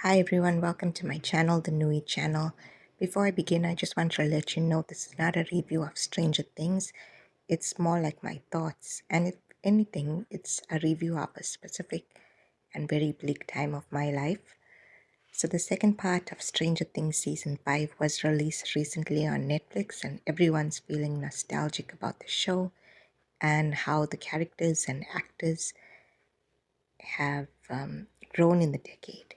Hi everyone, welcome to my channel, the Nui channel. Before I begin, I just want to let you know this is not a review of Stranger Things. It's more like my thoughts, and if anything, it's a review of a specific and very bleak time of my life. So the second part of Stranger Things season 5 was released recently on Netflix, and everyone's feeling nostalgic about the show and how the characters and actors have grown in the decade.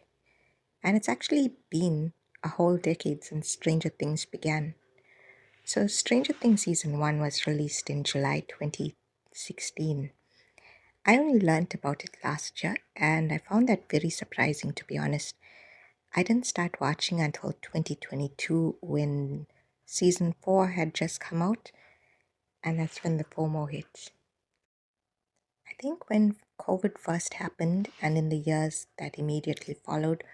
And it's actually been a whole decade since Stranger Things began. So, Stranger Things Season 1 was released in July 2016. I only learned about it last year, and I found that very surprising, to be honest. I didn't start watching until 2022 when Season 4 had just come out, and that's when the FOMO hit. I think when COVID first happened, and in the years that immediately followed,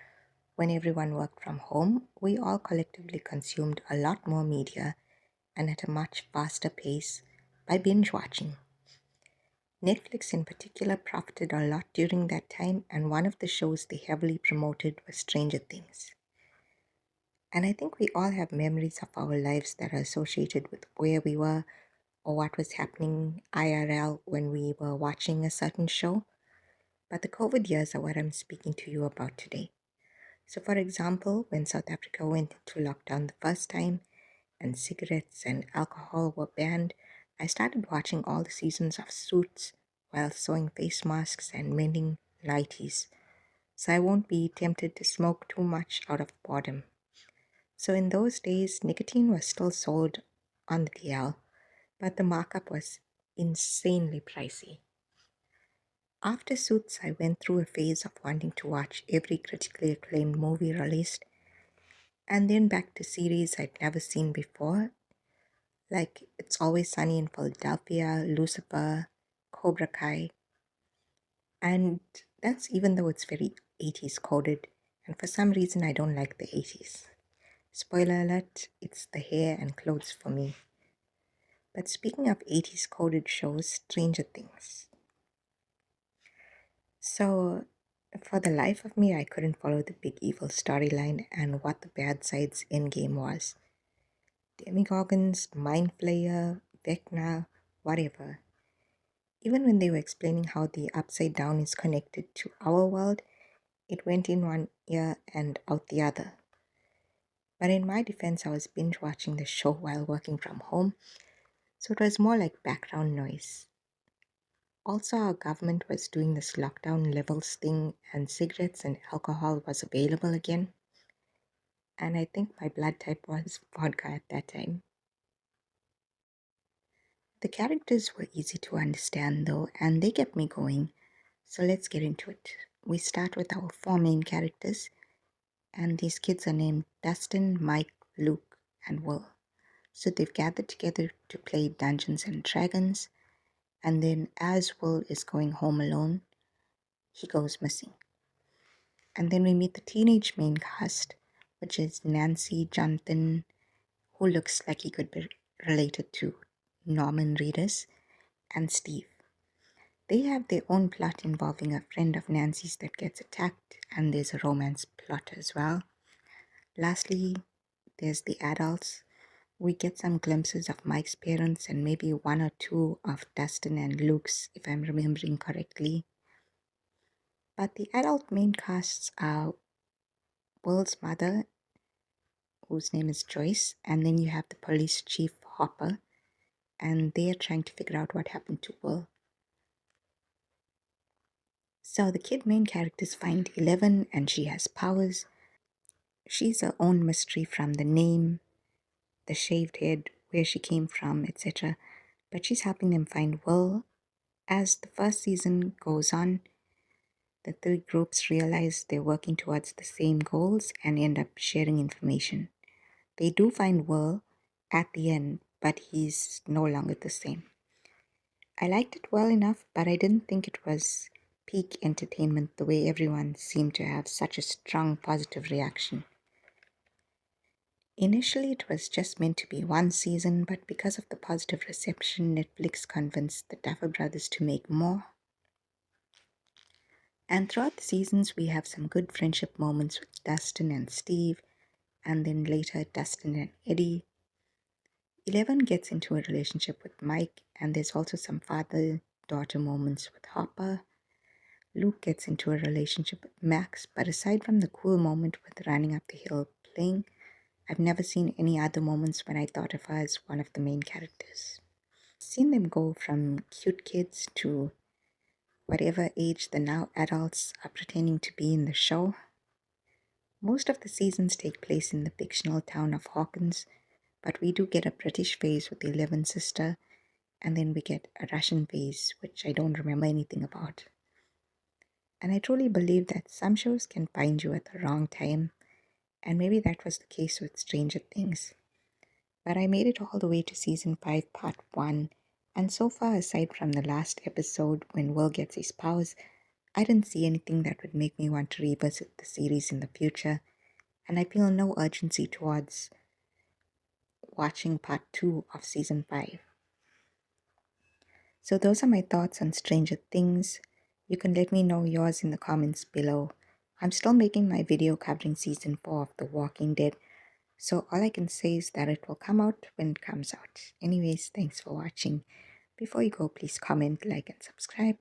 when everyone worked from home, we all collectively consumed a lot more media and at a much faster pace by binge watching. Netflix, in particular, profited a lot during that time, and one of the shows they heavily promoted was Stranger Things. And I think we all have memories of our lives that are associated with where we were or what was happening IRL when we were watching a certain show. But the COVID years are what I'm speaking to you about today. So, for example, when South Africa went into lockdown the first time and cigarettes and alcohol were banned, I started watching all the seasons of Suits while sewing face masks and mending nighties. So, I won't be tempted to smoke too much out of boredom. So, in those days, nicotine was still sold on the DL, but the markup was insanely pricey. After Suits, I went through a phase of wanting to watch every critically acclaimed movie released and then back to series I'd never seen before, like It's Always Sunny in Philadelphia, Lucifer, Cobra Kai. And that's even though it's very 80s coded, and for some reason I don't like the 80s. Spoiler alert, it's the hair and clothes for me. But speaking of 80s coded shows, Stranger Things. So, for the life of me, I couldn't follow the big evil storyline and what the bad side's endgame was. Demigorgons, Mind Flayer, Vecna, whatever. Even when they were explaining how the Upside Down is connected to our world, it went in one ear and out the other. But in my defense, I was binge watching the show while working from home, so it was more like background noise. Also, our government was doing this lockdown levels thing, and cigarettes and alcohol was available again. And I think my blood type was vodka at that time. The characters were easy to understand though, and they kept me going. So let's get into it. We start with our four main characters, and these kids are named Dustin, Mike, Luke, and Will. So they've gathered together to play Dungeons and Dragons, and then as Will is going home alone, he goes missing. And then we meet the teenage main cast, which is Nancy, Jonathan, who looks like he could be related to Norman Reedus, and Steve. They have their own plot involving a friend of Nancy's that gets attacked, and there's a romance plot as well. Lastly, there's the adults. We get some glimpses of Mike's parents and maybe one or two of Dustin and Luke's, if I'm remembering correctly. But the adult main casts are Will's mother, whose name is Joyce, and then you have the police chief Hopper, and they're trying to figure out what happened to Will. So the kid main characters find 11 and she has powers. She's her own mystery from the name, the shaved head, where she came from, etc. But she's helping them find Will. As the first season goes on, the three groups realize they're working towards the same goals and end up sharing information. They do find Will at the end, but he's no longer the same. I liked it well enough, but I didn't think it was peak entertainment the way everyone seemed to have such a strong positive reaction. Initially, it was just meant to be one season, but because of the positive reception, Netflix convinced the Duffer Brothers to make more. And throughout the seasons, we have some good friendship moments with Dustin and Steve, and then later Dustin and Eddie. 11 gets into a relationship with Mike, and there's also some father daughter moments with Hopper. Luke gets into a relationship with Max, but aside from the cool moment with running up the hill playing, I've never seen any other moments when I thought of her as one of the main characters. Seen them go from cute kids to whatever age the now adults are pretending to be in the show. Most of the seasons take place in the fictional town of Hawkins, but we do get a British phase with the 11th sister, and then we get a Russian phase, which I don't remember anything about. And I truly believe that some shows can find you at the wrong time, and maybe that was the case with Stranger Things. But I made it all the way to season 5, part 1, and so far, aside from the last episode when Will gets his powers, I didn't see anything that would make me want to revisit the series in the future, and I feel no urgency towards watching part 2 of season 5. So, those are my thoughts on Stranger Things. You can let me know yours in the comments below. I'm still making my video covering season 4 of The Walking Dead, so all I can say is that it will come out when it comes out. Anyways, thanks for watching. Before you go, please comment, like, and subscribe.